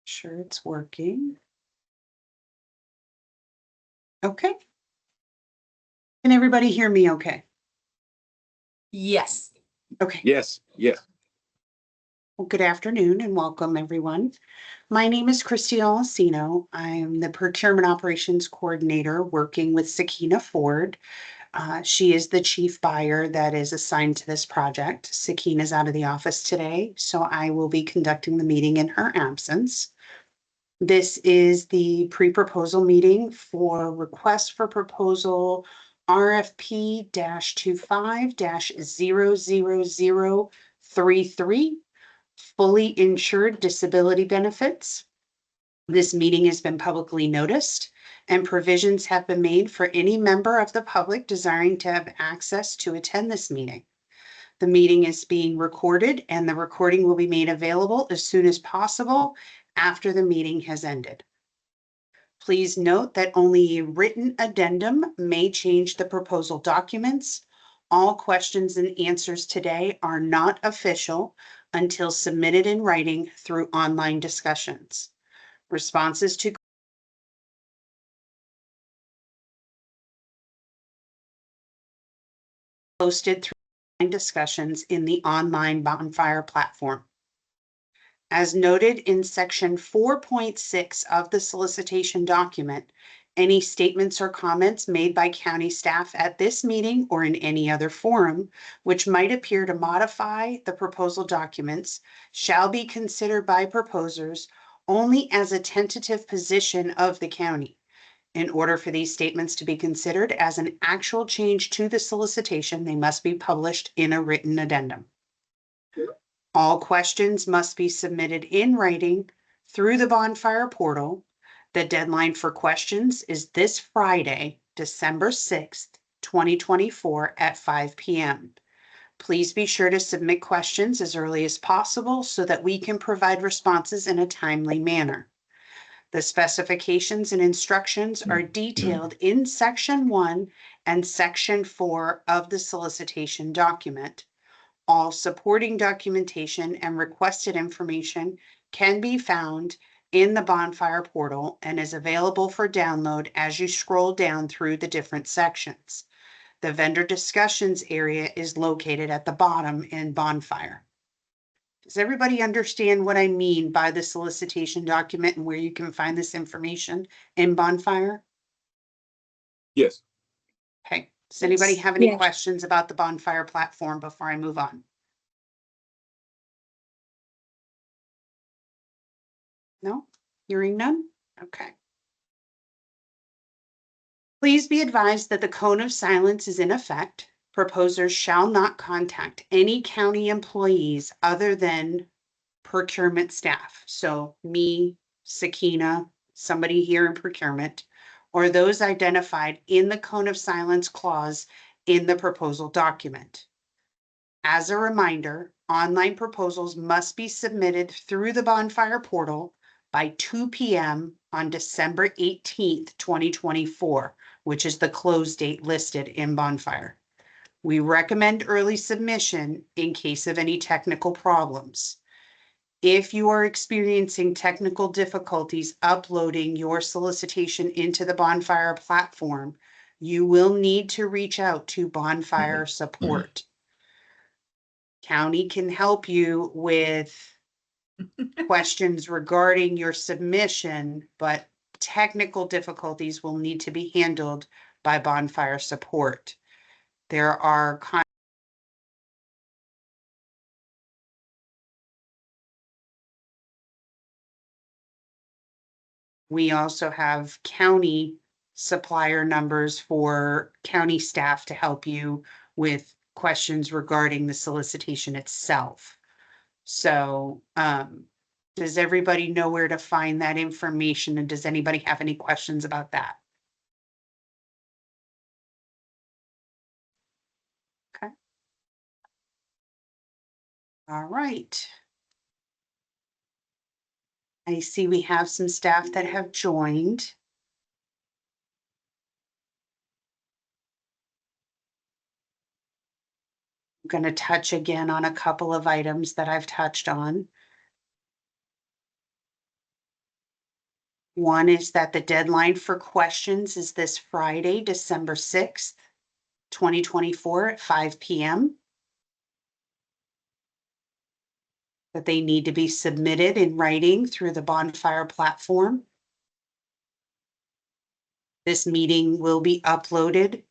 Sure it's working. Okay. Can everybody hear me okay? Yes. Okay. Yes, yes. Well, good afternoon and welcome everyone. My name is Christy Alcino. I'm the Procurement Operations Coordinator working with Sakina Ford. She is the chief buyer that is assigned to this project. Sakina is out of the office today, so I will be conducting the meeting in her absence. This is the pre-proposal meeting for request for proposal RFP-25-00033, fully insured disability benefits. This meeting has been publicly noticed and provisions have been made for any member of the public desiring to have access to attend this meeting. The meeting is being recorded and the recording will be made available as soon as possible after the meeting has ended. Please note that only a written addendum may change the proposal documents. All questions and answers today are not official until submitted in writing through online discussions. Responses to posted through discussions in the online bonfire platform. As noted in section 4.6 of the solicitation document, any statements or comments made by county staff at this meeting or in any other forum, which might appear to modify the proposal documents, shall be considered by proposers only as a tentative position of the county. In order for these statements to be considered as an actual change to the solicitation, they must be published in a written addendum. All questions must be submitted in writing through the bonfire portal. The deadline for questions is this Friday, December 6th, 2024 at 5 p.m. Please be sure to submit questions as early as possible so that we can provide responses in a timely manner. The specifications and instructions are detailed in Section 1 and Section 4 of the solicitation document. All supporting documentation and requested information can be found in the bonfire portal and is available for download as you scroll down through the different sections. The vendor discussions area is located at the bottom in bonfire. Does everybody understand what I mean by the solicitation document and where you can find this information in bonfire? Yes. Okay. Does anybody Yes. have any Yes. questions about the bonfire platform before I move on? No? Hearing none? Okay. Please be advised that the cone of silence is in effect. Proposers shall not contact any county employees other than procurement staff. So me, Sakina, somebody here in procurement, or those identified in the cone of silence clause in the proposal document. As a reminder, online proposals must be submitted through the bonfire portal by 2 p.m. on December 18th, 2024, which is the close date listed in bonfire. We recommend early submission in case of any technical problems. If you are experiencing technical difficulties uploading your solicitation into the bonfire platform, you will need to reach out to bonfire support. County can help you with questions regarding your submission, but technical difficulties will need to be handled by bonfire support. There are we also have county supplier numbers for county staff to help you with questions regarding the solicitation itself. So, does everybody know where to find that information? And does anybody have any questions about that? Okay. All right. I see we have some staff that have joined. I'm going to touch again on a couple of items that I've touched on. One is that the deadline for questions is this Friday, December 6th, 2024 at 5 p.m. That they need to be submitted in writing through the bonfire platform. This meeting will be uploaded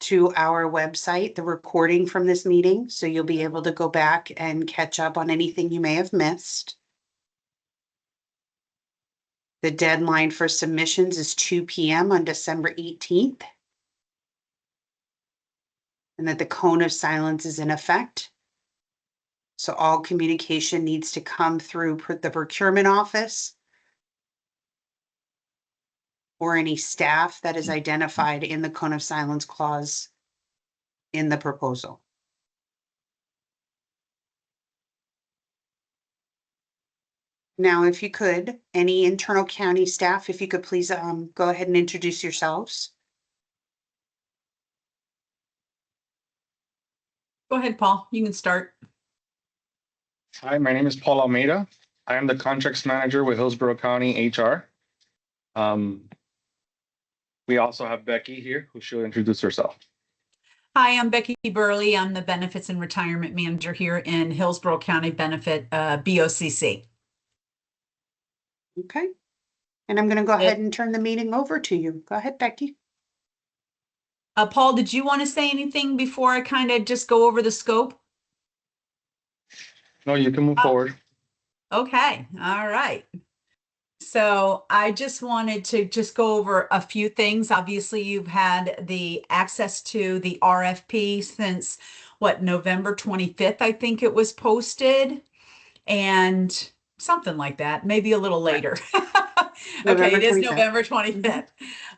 to our website, the recording from this meeting, so you'll be able to go back and catch up on anything you may have missed. The deadline for submissions is 2 p.m. on December 18th. And that the cone of silence is in effect. So all communication needs to come through the procurement office or any staff that is identified in the cone of silence clause in the proposal. Now, if you could, any internal county staff, if you could please go ahead and introduce yourselves. Go ahead, Paul. You can start. Hi, my name is Paul Almeida. I am the contracts manager with Hillsborough County HR. We also have Becky here, who should introduce herself. Hi, I'm Becky Burley. I'm the benefits and retirement manager here in Hillsborough County Benefit BOCC. Okay. And I'm going to go ahead and turn the meeting over to you. Go ahead, Becky. Paul, did you want to say anything before I kind of just go over the scope? No, you can move forward. Okay. All right. So I just wanted to just go over a few things. Obviously, you've had the access to the RFP since November 25th, I think it was posted, and something like that, maybe a little later. Okay, it is November 25th.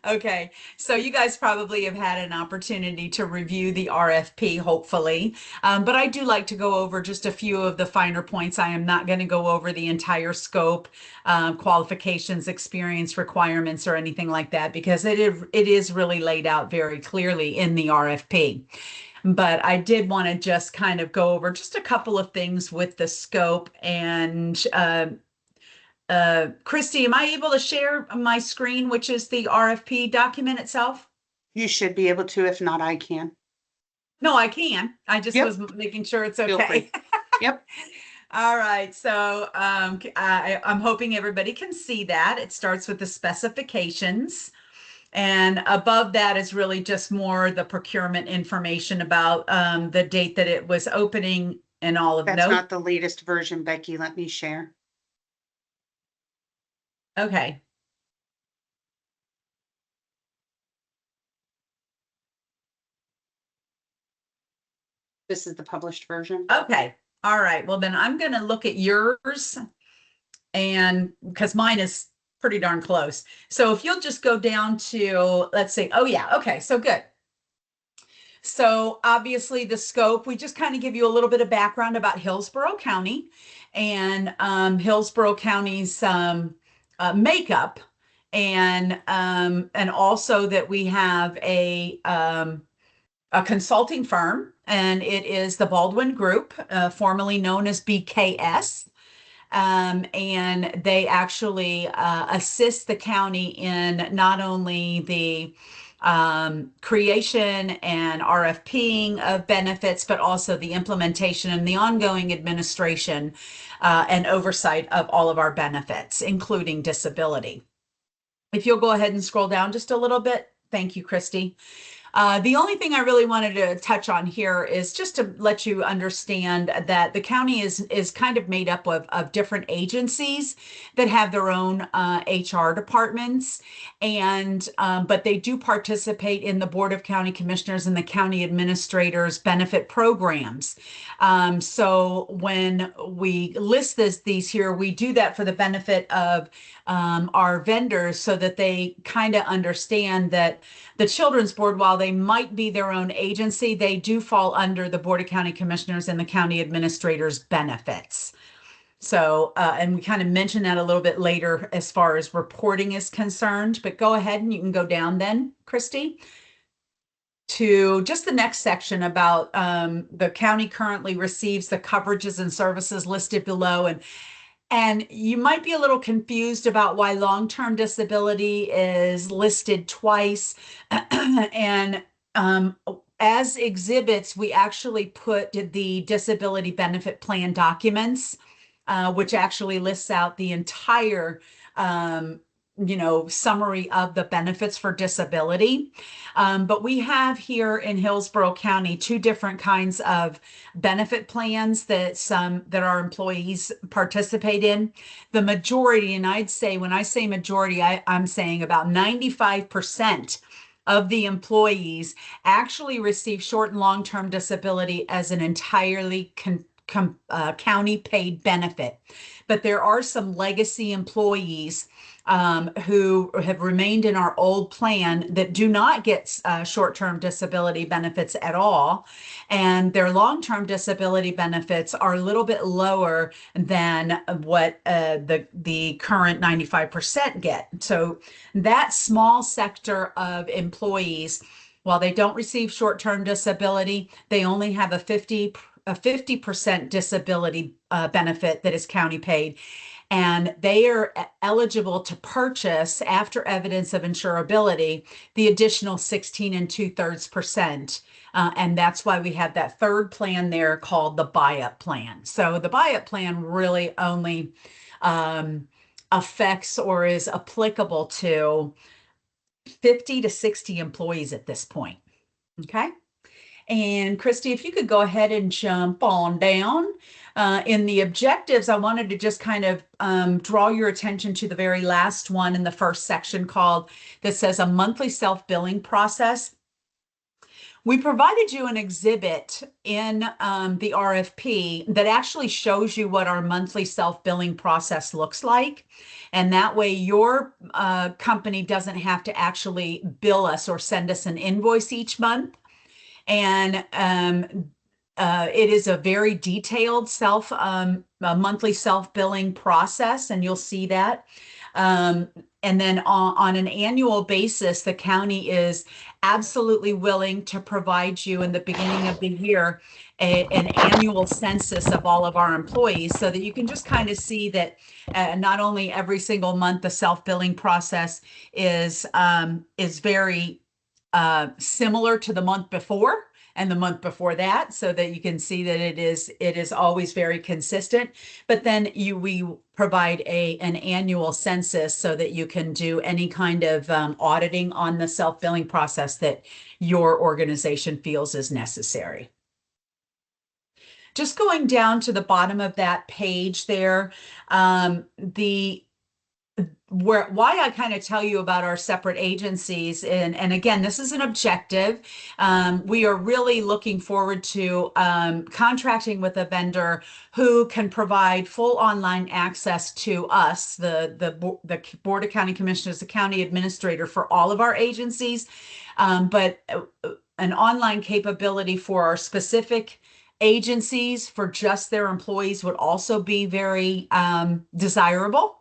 Okay, so you guys probably have had an opportunity to review the RFP, hopefully. But I do like to go over just a few of the finer points. I am not going to go over the entire scope, qualifications, experience requirements, or anything like that, because it is really laid out very clearly in the RFP. But I did want to just kind of go over just a couple of things with the scope. And Christy, am I able to share my screen, which is the RFP document itself? You should be able to. If not, I can. No, I can. I just was making sure it's okay. Yep. All right. So I'm hoping everybody can see that. It starts with the specifications. And above that is really just more the procurement information about the date that it was opening and all of that. That's not the latest version, Becky. Let me share. Okay. This is the published version. Okay. All right. Well, then I'm going to look at yours, and because mine is pretty darn close. So if you'll just go down to, let's see. Oh, yeah. Okay. So good. So obviously the scope, we just kind of give you a little bit of background about Hillsborough County and Hillsborough County's makeup, and also that we have a consulting firm, and it is the Baldwin Group, formerly known as BKS. And they actually assist the county in not only the creation and RFPing of benefits, but also the implementation and the ongoing administration and oversight of all of our benefits, including disability. If you'll go ahead and scroll down just a little bit. Thank you, Christy. The only thing I really wanted to touch on here is just to let you understand that the county is kind of made up of different agencies that have their own HR departments, and but they do participate in the Board of County Commissioners and the county administrators benefit programs. So when we list these here, we do that for the benefit of our vendors, so that they kind of understand that the Children's Board, while they might be their own agency, they do fall under the Board of County Commissioners and the county administrators benefits. So, and we kind of mentioned that a little bit later as far as reporting is concerned, but go ahead and you can go down then, Christy, to just the next section about the county currently receives the coverages and services listed below. And And you might be a little confused about why long-term disability is listed twice. And as exhibits, we actually put the disability benefit plan documents, which actually lists out the entire summary of the benefits for disability. But we have here in Hillsborough County two different kinds of benefit plans that our employees participate in. The majority, and I'd say when I say majority, I'm saying about 95% of the employees actually receive short and long-term disability as an entirely county paid benefit. But there are some legacy employees who have remained in our old plan that do not get short-term disability benefits at all. And their long-term disability benefits are a little bit lower than what the current 95% get. So that small sector of employees, while they don't receive short-term disability, they only have a 50% disability benefit that is county paid. And they are eligible to purchase, after evidence of insurability, the additional 16 2/3%. And that's why we have that third plan there called the buy-up plan. So the buy-up plan really only affects or is applicable to 50 to 60 employees at this point. Okay. And Christy, if you could go ahead and jump on down. In the objectives, I wanted to just kind of draw your attention to the very last one in the first section that says a monthly self-billing process. We provided you an exhibit in the RFP that actually shows you what our monthly self-billing process looks like. And that way your company doesn't have to actually bill us or send us an invoice each month. And it is a very detailed monthly self-billing process, and you'll see that. And then on an annual basis, the county is absolutely willing to provide you in the beginning of the year an annual census of all of our employees, so that you can just kind of see that not only every single month the self-billing process is very similar to the month before and the month before that, so that you can see that it is always very consistent. But then we provide an annual census so that you can do any kind of auditing on the self-billing process that your organization feels is necessary. Just going down to the bottom of that page there, why I kind of tell you about our separate agencies, and again, this is an objective. We are really looking forward to contracting with a vendor who can provide full online access to us, the Board of County Commissioners, the county administrator for all of our agencies, but an online capability for our specific agencies for just their employees would also be very desirable.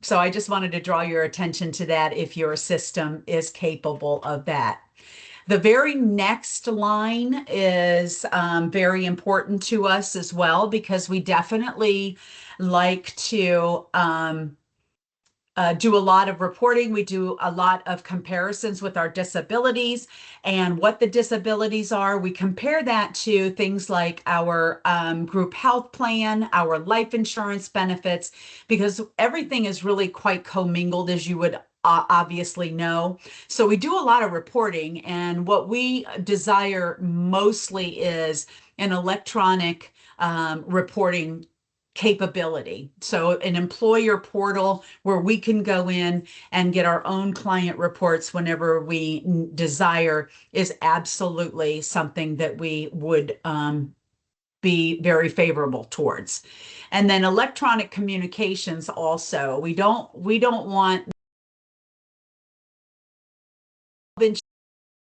So I just wanted to draw your attention to that if your system is capable of that. The very next line is very important to us as well, because we definitely like to do a lot of reporting. We do a lot of comparisons with our disabilities and what the disabilities are. We compare that to things like our group health plan, our life insurance benefits, because everything is really quite commingled, as you would obviously know. So we do a lot of reporting, and what we desire mostly is an electronic reporting capability. So an employer portal where we can go in and get our own client reports whenever we desire is absolutely something that we would be very favorable towards. And then electronic communications also. We don't want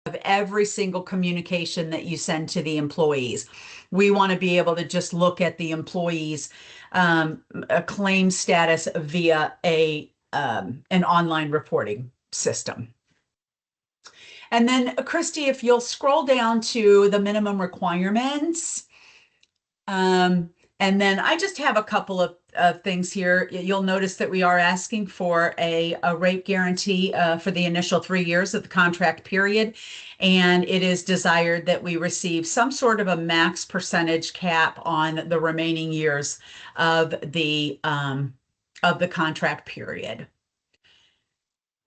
of every single communication that you send to the employees. We want to be able to just look at the employees' a claim status via an online reporting system. And then, Christy, if you'll scroll down to the minimum requirements, and then I just have a couple of things here. You'll notice that we are asking for a rate guarantee for the initial 3 years of the contract period. And it is desired that we receive some sort of a max percentage cap on the remaining years of the contract period.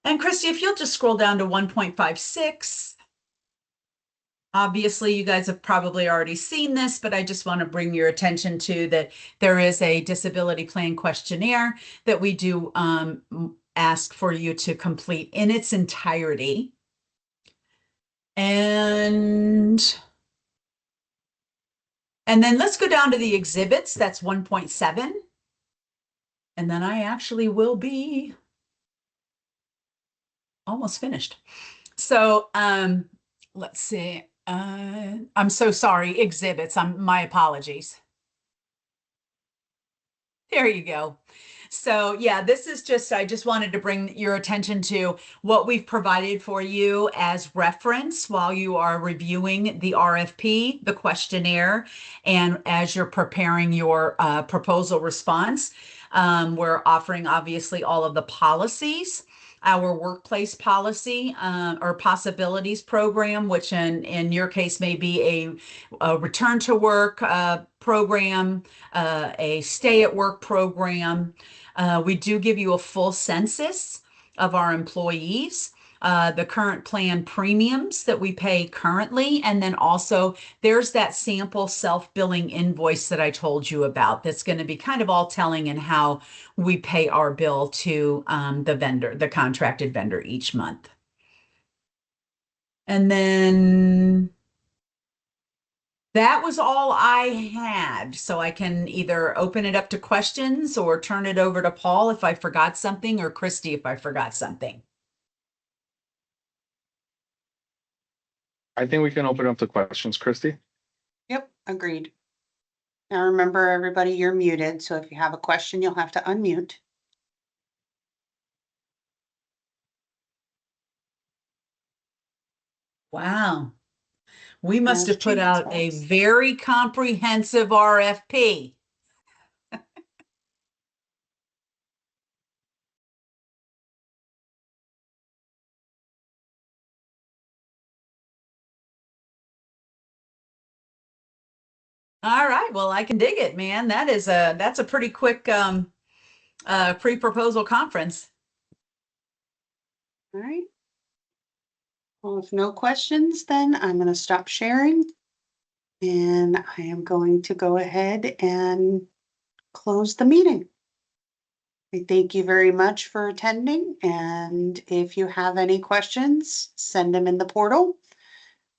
And Christy, if you'll just scroll down to 1.56. Obviously, you guys have probably already seen this, but I just want to bring your attention to that there is a disability plan questionnaire that we do ask for you to complete in its entirety. And then let's go down to the exhibits. That's 1.7. And then I actually will be almost finished. So let's see. I'm so sorry, exhibits. My apologies. There you go. So yeah, this is just, I just wanted to bring your attention to what we've provided for you as reference while you are reviewing the RFP, the questionnaire, and as you're preparing your proposal response. We're offering obviously all of the policies, our workplace policy or possibilities program, which in your case may be a return to work program, a stay at work program. We do give you a full census of our employees, the current plan premiums that we pay currently, and then also there's that sample self-billing invoice that I told you about that's going to be kind of all telling in how we pay our bill to the vendor, the contracted vendor each month. And then that was all I had. So I can either open it up to questions or turn it over to Paul if I forgot something, or Christy if I forgot something. I think we can open up the questions, Christy. Yep, agreed. Now remember, everybody, you're muted, so if you have a question, you'll have to unmute. Wow. We must There's have put two out a results. very comprehensive RFP. All right, well, I can dig it, man. That's a pretty quick pre-proposal conference. All right. Well, if no questions, then I'm going to stop sharing. And I am going to go ahead and close the meeting. I thank you very much for attending. And if you have any questions, send them in the portal.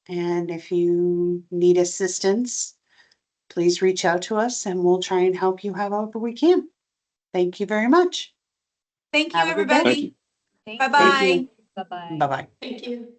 And if you need assistance, please reach out to us and we'll try and help you however we can. Thank you very much. Thank you, Have a good day. everybody. Thank you. Bye-bye. Bye-bye. Thank you.